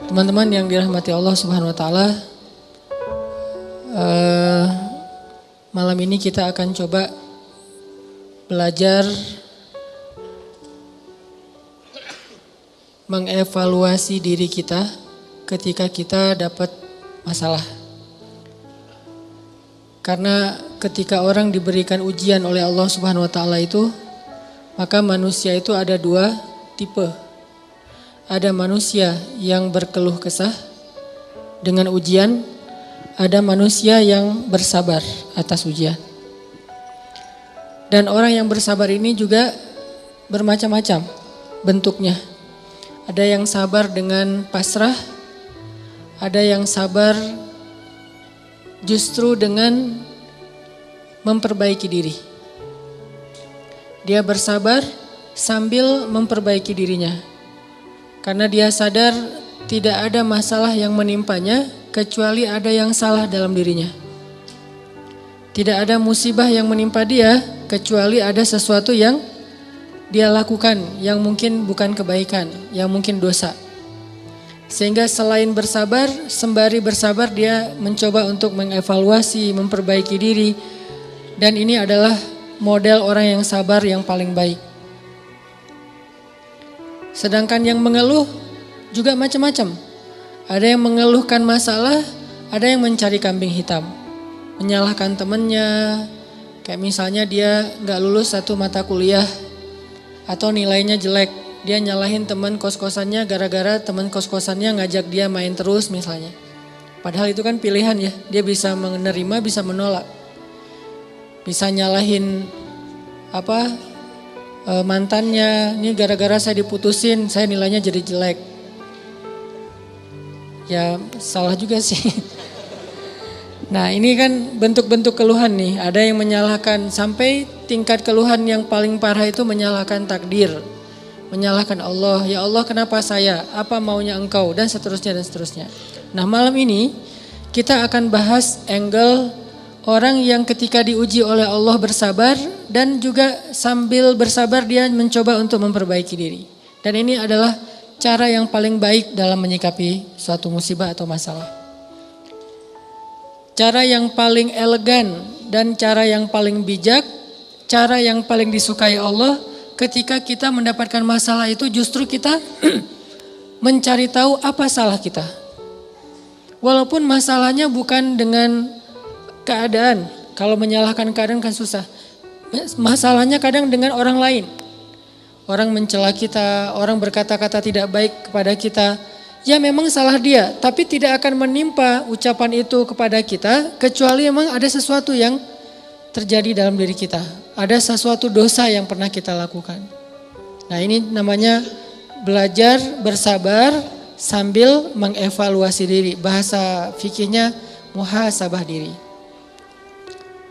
Teman-teman yang dirahmati Allah Subhanahu wa taala, malam ini kita akan coba belajar mengevaluasi diri kita ketika kita dapat masalah. Karena ketika orang diberikan ujian oleh Allah Subhanahu wa taala itu, maka manusia itu ada dua tipe. Ada manusia yang berkeluh kesah dengan ujian, ada manusia yang bersabar atas ujian. Dan orang yang bersabar ini juga bermacam-macam bentuknya. Ada yang sabar dengan pasrah, ada yang sabar justru dengan memperbaiki diri. Dia bersabar sambil memperbaiki dirinya. Karena dia sadar tidak ada masalah yang menimpanya kecuali ada yang salah dalam dirinya. Tidak ada musibah yang menimpa dia kecuali ada sesuatu yang dia lakukan yang mungkin bukan kebaikan, yang mungkin dosa. Sehingga selain bersabar, sembari bersabar dia mencoba untuk mengevaluasi, memperbaiki diri. Dan ini adalah model orang yang sabar yang paling baik. Sedangkan yang mengeluh juga macam-macam. Ada yang mengeluhkan masalah, ada yang mencari kambing hitam. Menyalahkan temannya, kayak misalnya dia gak lulus satu mata kuliah atau nilainya jelek. Dia nyalahin teman kos-kosannya gara-gara teman kos-kosannya ngajak dia main terus misalnya. Padahal itu kan pilihan ya, dia bisa menerima, bisa menolak. Bisa nyalahin mantannya, ini gara-gara saya diputusin, saya nilainya jadi jelek. Ya salah juga sih. Nah ini kan bentuk-bentuk keluhan nih. Ada yang menyalahkan sampai tingkat keluhan yang paling parah itu menyalahkan takdir. Menyalahkan Allah, ya Allah kenapa saya, apa maunya engkau, dan seterusnya dan seterusnya. Nah malam ini kita akan bahas angle orang yang ketika diuji oleh Allah bersabar dan juga sambil bersabar dia mencoba untuk memperbaiki diri. Dan ini adalah cara yang paling baik dalam menyikapi suatu musibah atau masalah. Cara yang paling elegan dan cara yang paling bijak, cara yang paling disukai Allah ketika kita mendapatkan masalah itu justru kita mencari tahu apa salah kita. Walaupun masalahnya bukan dengan keadaan, kalau menyalahkan keadaan kan susah. Masalahnya kadang dengan orang lain. Orang mencela kita, orang berkata-kata tidak baik kepada kita. Ya memang salah dia, tapi tidak akan menimpa ucapan itu kepada kita kecuali memang ada sesuatu yang terjadi dalam diri kita. Ada sesuatu dosa yang pernah kita lakukan. Nah ini namanya belajar bersabar sambil mengevaluasi diri. Bahasa fikihnya muhasabah diri.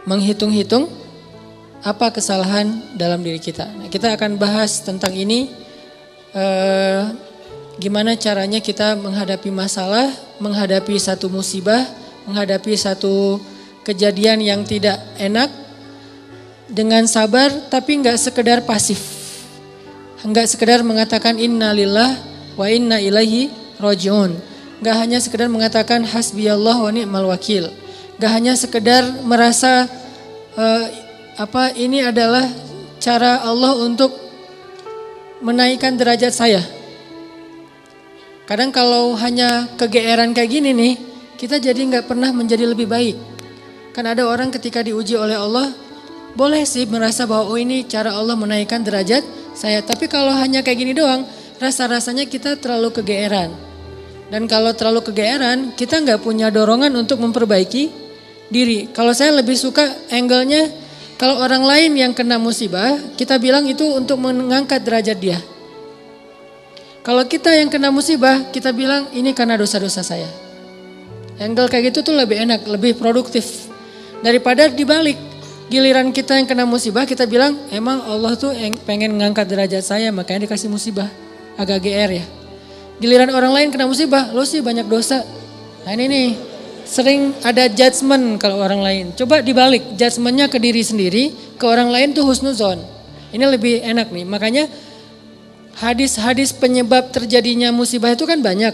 Menghitung-hitung apa kesalahan dalam diri kita. Nah, kita akan bahas tentang ini, gimana caranya kita menghadapi masalah, menghadapi satu musibah, menghadapi satu kejadian yang tidak enak dengan sabar, tapi enggak sekedar pasif, enggak sekedar mengatakan innalillah wa inna ilaihi rajiun, enggak hanya sekedar mengatakan hasbiyallah wa ni'mal wakil. Gak hanya sekedar merasa ini adalah cara Allah untuk menaikkan derajat saya. Kadang kalau hanya kegeeran kayak gini nih, kita jadi gak pernah menjadi lebih baik. Kan ada orang ketika diuji oleh Allah, boleh sih merasa bahwa ini cara Allah menaikkan derajat saya. Tapi kalau hanya kayak gini doang, rasa-rasanya kita terlalu kegeeran. Dan kalau terlalu kegeeran, kita gak punya dorongan untuk memperbaiki diri. Kalau saya lebih suka angle-nya, kalau orang lain yang kena musibah, kita bilang itu untuk mengangkat derajat dia. Kalau kita yang kena musibah, kita bilang ini karena dosa-dosa saya. Angle kayak gitu tuh lebih enak, lebih produktif. Daripada dibalik, giliran kita yang kena musibah, kita bilang emang Allah tuh pengen mengangkat derajat saya, makanya dikasih musibah. Agak GR ya. Giliran orang lain kena musibah, lo sih banyak dosa. Nah ini nih, sering ada judgement kalau orang lain. Coba dibalik, judgementnya ke diri sendiri, ke orang lain tuh husnuzon. Ini lebih enak nih. Makanya hadis-hadis penyebab terjadinya musibah itu kan banyak.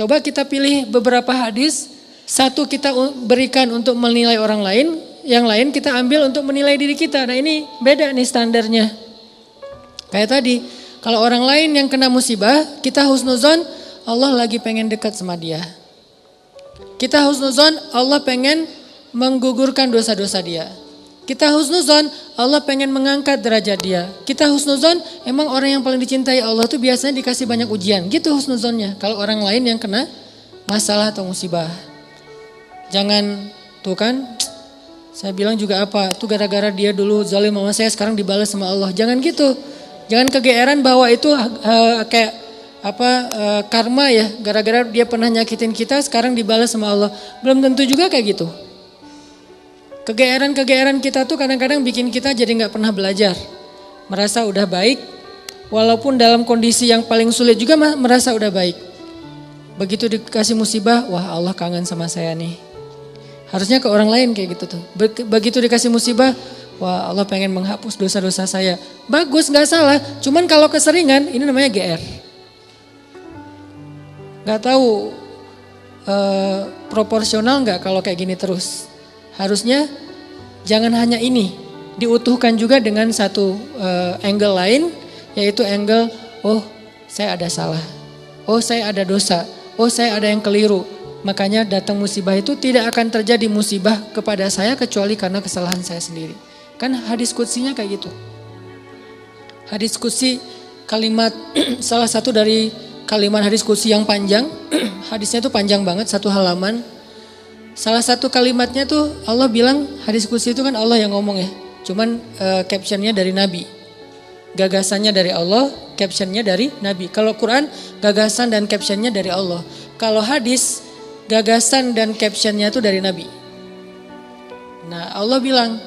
Coba kita pilih beberapa hadis, satu kita berikan untuk menilai orang lain, yang lain kita ambil untuk menilai diri kita. Nah ini beda nih standarnya. Kayak tadi, kalau orang lain yang kena musibah, kita husnuzon, Allah lagi pengen dekat sama dia. Kita husnuzon, Allah pengen menggugurkan dosa-dosa dia. Kita husnuzon, Allah pengen mengangkat derajat dia. Kita husnuzon, emang orang yang paling dicintai Allah tuh biasanya dikasih banyak ujian. Gitu husnuzonnya. Kalau orang lain yang kena masalah atau musibah. Jangan, tuh kan, saya bilang juga apa, tuh gara-gara dia dulu zalim sama saya sekarang dibalas sama Allah. Jangan gitu. Jangan kegeeran bahwa itu kayak karma ya. Gara-gara dia pernah nyakitin kita sekarang dibalas sama Allah. Belum tentu juga kayak gitu. Kegeeran kita tuh kadang-kadang bikin kita jadi gak pernah belajar. Merasa udah baik, walaupun dalam kondisi yang paling sulit juga merasa udah baik. Begitu dikasih musibah, wah Allah kangen sama saya nih. Harusnya ke orang lain kayak gitu tuh. Begitu dikasih musibah, wah Allah pengen menghapus dosa-dosa saya. Bagus, gak salah. Cuman kalau keseringan, ini namanya GR. Gak tahu proporsional gak kalau kayak gini terus. Harusnya jangan hanya ini, diutuhkan juga dengan satu angle lain, yaitu angle, oh saya ada salah, oh saya ada dosa, oh saya ada yang keliru. Makanya datang musibah itu tidak akan terjadi musibah kepada saya kecuali karena kesalahan saya sendiri. Kan hadis qudsinya kayak gitu. Hadis qudsi kalimat, salah satu dari kalimat hadis qudsi yang panjang, hadisnya tuh panjang banget, 1 halaman. Salah satu kalimatnya tuh Allah bilang, hadis qudsi itu kan Allah yang ngomong ya. Cuman captionnya dari Nabi. Gagasannya dari Allah, captionnya dari Nabi. Kalau Quran, gagasan dan captionnya dari Allah. Kalau hadis, gagasan dan captionnya tuh dari Nabi. Nah Allah bilang,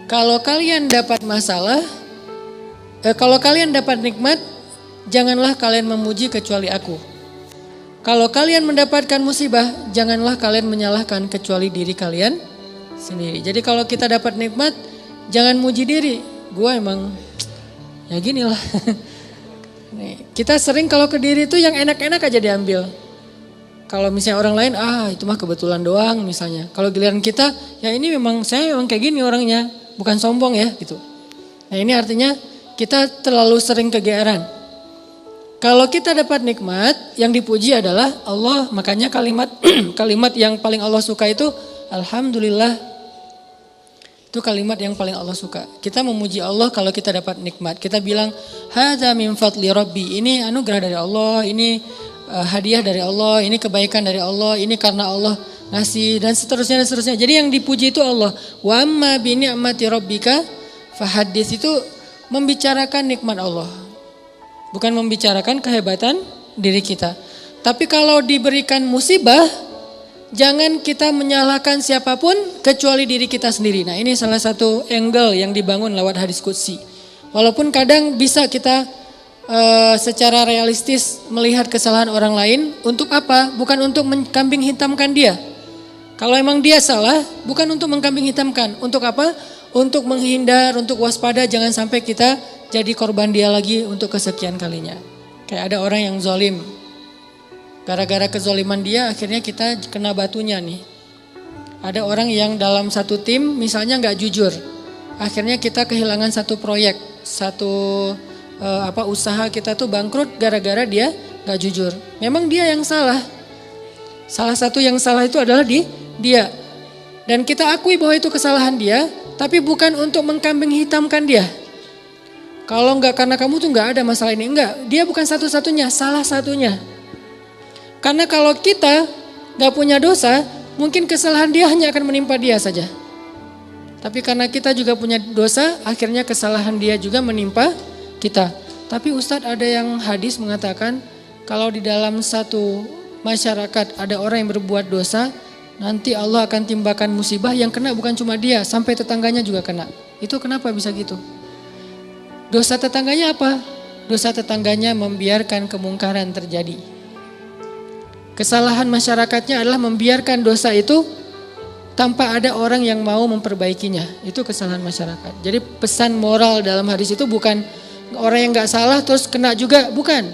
kalau kalian dapat masalah, kalau kalian dapat nikmat, janganlah kalian memuji kecuali aku. Kalau kalian mendapatkan musibah, janganlah kalian menyalahkan kecuali diri kalian sendiri. Jadi kalau kita dapat nikmat, jangan muji diri. Gua emang ya ginilah. Kita sering kalau ke diri itu yang enak-enak aja diambil. Kalau misalnya orang lain, itu mah kebetulan doang misalnya. Kalau giliran kita, ya ini memang saya memang kayak gini orangnya, bukan sombong ya gitu. Nah ini artinya kita terlalu sering kegeeran. Kalau kita dapat nikmat, yang dipuji adalah Allah. Makanya kalimat kalimat yang paling Allah suka itu Alhamdulillah. Itu kalimat yang paling Allah suka. Kita memuji Allah kalau kita dapat nikmat. Kita bilang, hadza min fadli rabbi. Ini anugerah dari Allah, ini hadiah dari Allah, ini kebaikan dari Allah, ini karena Allah ngasih dan seterusnya dan seterusnya. Jadi yang dipuji itu Allah. Wa amma bi ni'mati rabbika fahaddits, itu membicarakan nikmat Allah. Bukan membicarakan kehebatan diri kita. Tapi kalau diberikan musibah, jangan kita menyalahkan siapapun kecuali diri kita sendiri. Nah ini salah satu angle yang dibangun lewat hadis qudsi. Walaupun kadang bisa kita secara realistis melihat kesalahan orang lain. Untuk apa? Bukan untuk mengkambing hitamkan dia. Kalau emang dia salah, bukan untuk mengkambing hitamkan. Untuk apa? Untuk menghindar, untuk waspada, jangan sampai kita jadi korban dia lagi untuk kesekian kalinya. Kayak ada orang yang zalim. Gara-gara kezaliman dia akhirnya kita kena batunya nih. Ada orang yang dalam satu tim misalnya gak jujur. Akhirnya kita kehilangan satu proyek, satu usaha kita tuh bangkrut gara-gara dia gak jujur. Memang dia yang salah. Salah satu yang salah itu adalah dia. Dan kita akui bahwa itu kesalahan dia, tapi bukan untuk mengkambing hitamkan dia. Kalau enggak karena kamu tuh enggak ada masalah ini. Enggak, dia bukan satu-satunya, salah satunya. Karena kalau kita enggak punya dosa, mungkin kesalahan dia hanya akan menimpa dia saja. Tapi karena kita juga punya dosa, akhirnya kesalahan dia juga menimpa kita. Tapi Ustadz, ada yang hadis mengatakan, kalau di dalam satu masyarakat ada orang yang berbuat dosa, nanti Allah akan timbakan musibah yang kena bukan cuma dia, sampai tetangganya juga kena. Itu kenapa bisa gitu? Dosa tetangganya apa? Dosa tetangganya membiarkan kemungkaran terjadi. Kesalahan masyarakatnya adalah membiarkan dosa itu tanpa ada orang yang mau memperbaikinya. Itu kesalahan masyarakat. Jadi pesan moral dalam hadis itu bukan orang yang gak salah terus kena juga, bukan.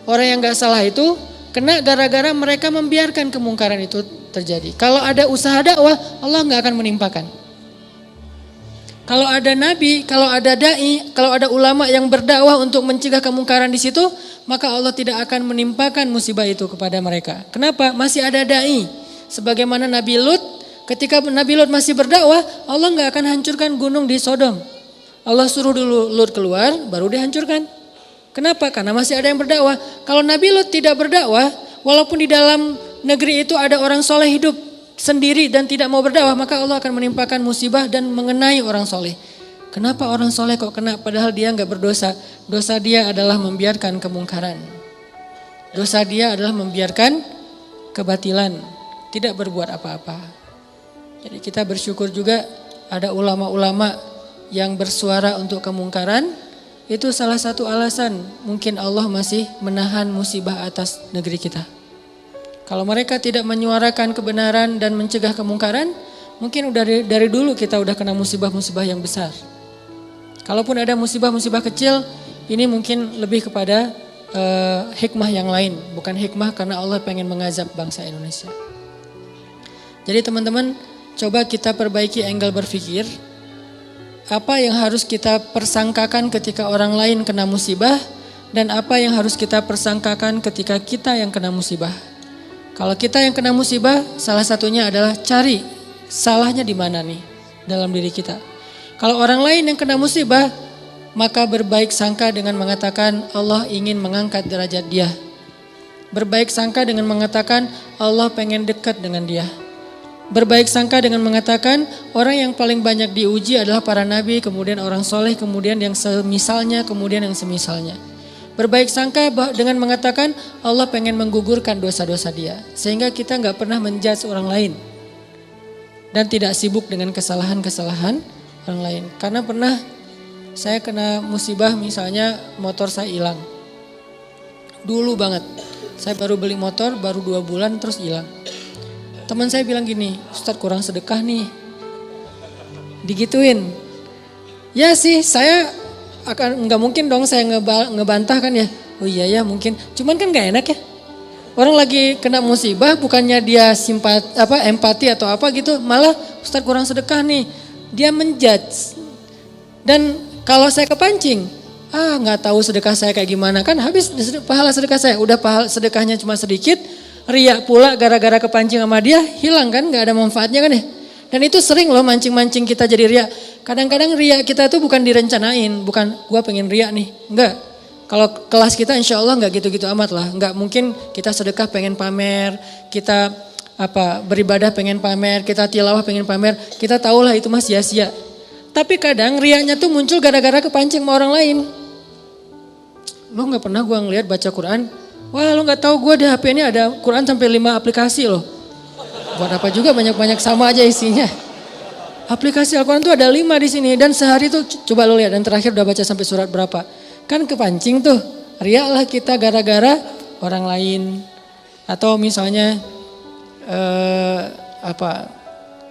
Orang yang gak salah itu Kena gara-gara mereka membiarkan kemungkaran itu terjadi. Kalau ada usaha dakwah, Allah nggak akan menimpakan. Kalau ada nabi, kalau ada dai, kalau ada ulama yang berdakwah untuk mencegah kemungkaran di situ, maka Allah tidak akan menimpakan musibah itu kepada mereka. Kenapa? Masih ada dai. Sebagaimana Nabi Lut, ketika Nabi Lut masih berdakwah, Allah nggak akan hancurkan gunung di Sodom. Allah suruh dulu Lut keluar, baru dihancurkan. Kenapa? Karena masih ada yang berdakwah. Kalau Nabi Lut tidak berdakwah, walaupun di dalam negeri itu ada orang soleh hidup sendiri dan tidak mau berdakwah, maka Allah akan menimpakan musibah dan mengenai orang soleh. Kenapa orang soleh kok kena padahal dia nggak berdosa? Dosa dia adalah membiarkan kemungkaran. Dosa dia adalah membiarkan kebatilan, tidak berbuat apa-apa. Jadi kita bersyukur juga ada ulama-ulama yang bersuara untuk kemungkaran. Itu salah satu alasan mungkin Allah masih menahan musibah atas negeri kita. Kalau mereka tidak menyuarakan kebenaran dan mencegah kemungkaran, mungkin udah dari dulu kita udah kena musibah-musibah yang besar. Kalaupun ada musibah-musibah kecil, ini mungkin lebih kepada hikmah yang lain. Bukan hikmah karena Allah pengen mengazab bangsa Indonesia. Jadi teman-teman, coba kita perbaiki angle berpikir. Apa yang harus kita persangkakan ketika orang lain kena musibah, dan apa yang harus kita persangkakan ketika kita yang kena musibah. Kalau kita yang kena musibah, salah satunya adalah cari salahnya di mana nih dalam diri kita. Kalau orang lain yang kena musibah, maka berbaik sangka dengan mengatakan Allah ingin mengangkat derajat dia. Berbaik sangka dengan mengatakan Allah pengen dekat dengan dia. Berbaik sangka dengan mengatakan orang yang paling banyak diuji adalah para nabi, kemudian orang soleh, kemudian yang semisalnya, kemudian yang semisalnya. Berbaik sangka dengan mengatakan Allah pengen menggugurkan dosa-dosa dia. Sehingga kita gak pernah menjudge orang lain. Dan tidak sibuk dengan kesalahan-kesalahan orang lain. Karena pernah saya kena musibah, misalnya motor saya hilang. Dulu banget. Saya baru beli motor, baru 2 bulan terus hilang. Teman saya bilang gini, Ustadz kurang sedekah nih. Digituin. Ya sih, saya nggak mungkin dong saya ngebantah kan ya. Oh iya ya mungkin. Cuman kan nggak enak ya. Orang lagi kena musibah, bukannya dia empati atau apa gitu, malah Ustadz kurang sedekah nih. Dia menjudge. Dan kalau saya kepancing, nggak tahu sedekah saya kayak gimana, kan habis pahala sedekah saya. Udah pahala sedekahnya cuma sedikit, riak pula gara-gara kepancing sama dia, hilang kan, nggak ada manfaatnya kan ya. Dan itu sering loh mancing-mancing kita jadi riak. Kadang-kadang riak kita itu bukan direncanain, bukan gua pengen riak nih, enggak. Kalau kelas kita insya Allah enggak gitu-gitu amat lah. Enggak mungkin kita sedekah pengen pamer, kita beribadah pengen pamer, kita tilawah pengen pamer. Kita tahulah itu mah sia-sia. Tapi kadang riaknya tuh muncul gara-gara kepancing sama orang lain. Lo enggak pernah gua ngeliat baca Quran, wah lo enggak tahu gua di HP ini ada Quran sampai 5 aplikasi loh. Buat apa juga banyak-banyak sama aja isinya. Aplikasi Al-Quran tuh ada 5 di sini dan sehari tuh coba lo lihat dan terakhir udah baca sampai surat berapa. Kan kepancing tuh, riak lah kita gara-gara orang lain. Atau misalnya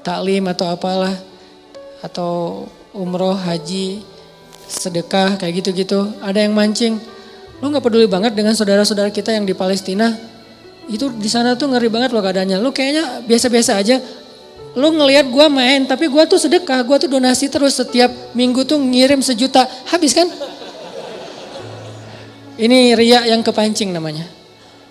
taklim atau apalah. Atau umroh, haji, sedekah kayak gitu-gitu. Ada yang mancing, lo gak peduli banget dengan saudara-saudara kita yang di Palestina. Itu di sana tuh ngeri banget loh keadaannya. Lo kayaknya biasa-biasa aja. Lo ngelihat gue main, tapi gue tuh sedekah, gue tuh donasi terus setiap minggu tuh ngirim 1 juta. Habis kan? Ini riya yang kepancing namanya.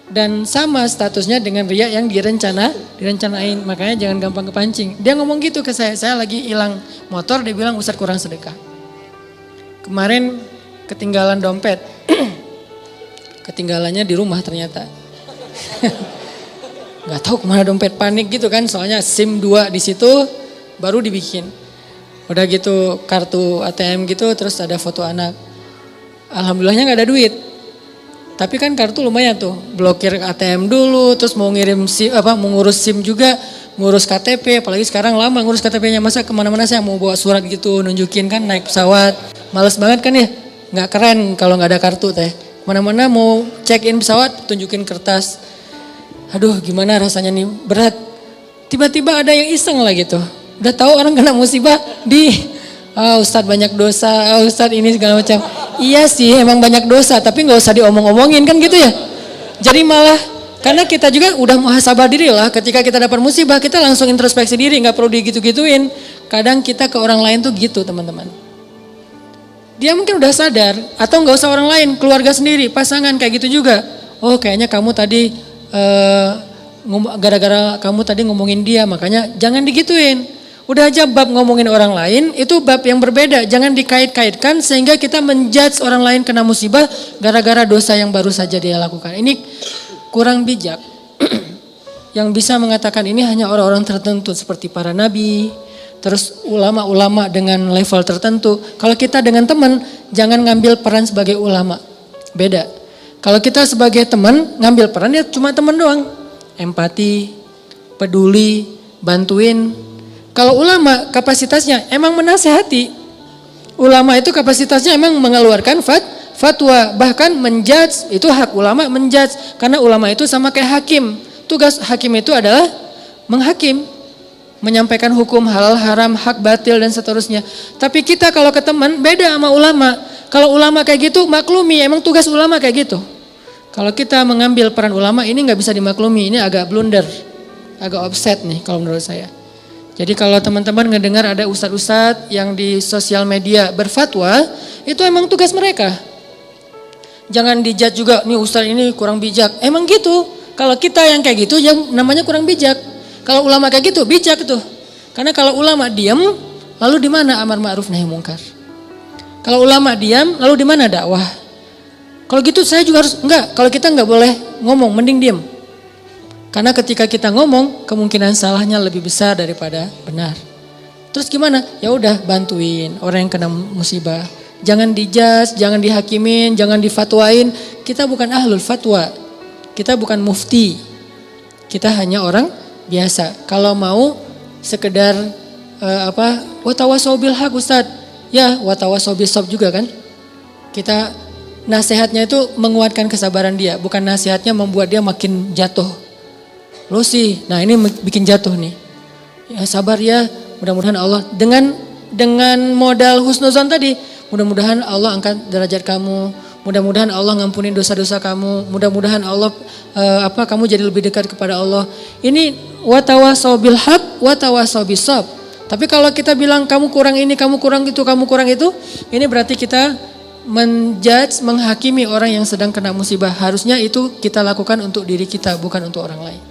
Dan sama statusnya dengan riya yang direncanain. Makanya jangan gampang kepancing. Dia ngomong gitu ke saya lagi hilang motor, dia bilang Ustadz kurang sedekah. Kemarin ketinggalan dompet. Ketinggalannya di rumah ternyata. Gak tahu kemana dompet, panik gitu kan, soalnya SIM 2 di situ baru dibikin. Udah gitu kartu ATM gitu, terus ada foto anak. Alhamdulillahnya gak ada duit. Tapi kan kartu lumayan tuh, blokir ATM dulu, terus mau ngirim SIM, mau ngurus SIM juga, ngurus KTP, apalagi sekarang lama ngurus KTP-nya, masa kemana-mana saya mau bawa surat gitu, nunjukin kan naik pesawat, males banget kan ya, gak keren kalau gak ada kartu teh. Mana-mana mau check in pesawat, tunjukin kertas. Aduh gimana rasanya nih, berat. Tiba-tiba ada yang iseng lah gitu. Udah tahu orang kena musibah Ustadz banyak dosa, Ustadz ini segala macam. Iya sih emang banyak dosa, tapi gak usah diomong-omongin kan gitu ya. Jadi malah Karena kita juga udah muhasabah diri lah, ketika kita dapat musibah kita langsung introspeksi diri, nggak perlu digitu-gituin. Kadang kita ke orang lain tuh gitu teman-teman. Dia mungkin udah sadar, atau nggak usah orang lain, keluarga sendiri, pasangan kayak gitu juga. Oh kayaknya kamu tadi gara-gara kamu tadi ngomongin dia, makanya jangan digituin. Udah aja bab ngomongin orang lain, itu bab yang berbeda. Jangan dikait-kaitkan sehingga kita menjudge orang lain kena musibah gara-gara dosa yang baru saja dia lakukan. Ini kurang bijak. Yang bisa mengatakan ini hanya orang-orang tertentu seperti para nabi, terus ulama-ulama dengan level tertentu. Kalau kita dengan teman, jangan ngambil peran sebagai ulama. Beda. Kalau kita sebagai teman, ngambil peran ya cuma teman doang. Empati, peduli, bantuin. Kalau ulama kapasitasnya emang menasehati. Ulama itu kapasitasnya emang mengeluarkan fatwa. Bahkan menjudge, itu hak ulama menjudge. Karena ulama itu sama kayak hakim. Tugas hakim itu adalah menghakim. Menyampaikan hukum halal haram, hak batil dan seterusnya. Tapi kita kalau ke teman beda sama ulama. Kalau ulama kayak gitu maklumi, emang tugas ulama kayak gitu. Kalau kita mengambil peran ulama ini gak bisa dimaklumi. Ini agak blunder, agak offset nih kalau menurut saya. Jadi kalau teman-teman ngedengar ada ustadz-ustadz yang di sosial media berfatwa, itu emang tugas mereka. Jangan dijudge juga, nih ustadz ini kurang bijak. Emang gitu, kalau kita yang kayak gitu yang namanya kurang bijak. Kalau ulama kayak gitu, bijak tuh. Karena kalau ulama diam, lalu di mana amar ma'ruf nahi mungkar? Kalau ulama diam, lalu di mana dakwah? Kalau gitu saya juga harus, enggak, kalau kita enggak boleh ngomong, mending diam. Karena ketika kita ngomong, kemungkinan salahnya lebih besar daripada benar. Terus gimana? Ya udah bantuin orang yang kena musibah. Jangan dijudge, jangan dihakimin, jangan difatwain. Kita bukan ahlul fatwa. Kita bukan mufti. Kita hanya orang biasa. Kalau mau sekedar watawasau bil haq Ustaz. Ya, watawasau bis sabr juga kan. Kita nasihatnya itu menguatkan kesabaran dia, bukan nasihatnya membuat dia makin jatuh. Lo sih, nah ini bikin jatuh nih. Ya sabar ya, mudah-mudahan Allah dengan modal husnuzon tadi, mudah-mudahan Allah angkat derajat kamu, mudah-mudahan Allah ngampunin dosa-dosa kamu, mudah-mudahan Allah kamu jadi lebih dekat kepada Allah. Ini watawasau bil haq, watawasau bis sabr. Tapi kalau kita bilang kamu kurang ini, kamu kurang itu, kamu kurang itu, ini berarti kita menjudge, menghakimi orang yang sedang kena musibah. Harusnya itu kita lakukan untuk diri kita, bukan untuk orang lain.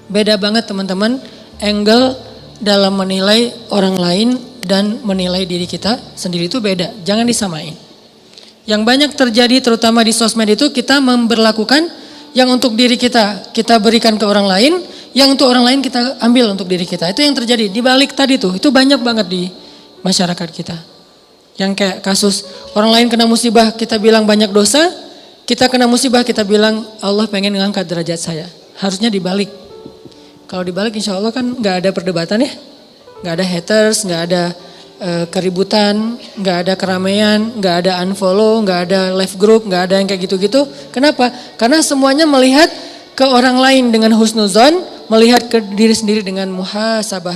Beda banget teman-teman, angle dalam menilai orang lain dan menilai diri kita sendiri itu beda. Jangan disamain. Yang banyak terjadi terutama di sosmed itu kita memberlakukan yang untuk diri kita berikan ke orang lain, yang untuk orang lain kita ambil untuk diri kita. Itu yang terjadi di balik tadi tuh, itu banyak banget di masyarakat kita. Yang kayak kasus orang lain kena musibah kita bilang banyak dosa, kita kena musibah kita bilang Allah pengen ngangkat derajat saya. Harusnya dibalik. Kalau dibalik insya Allah kan gak ada perdebatan ya. Gak ada haters, gak ada keributan, gak ada keramaian, gak ada unfollow, gak ada live group, gak ada yang kayak gitu-gitu. Kenapa? Karena semuanya melihat ke orang lain dengan husnuzon, melihat ke diri sendiri dengan muhasabah.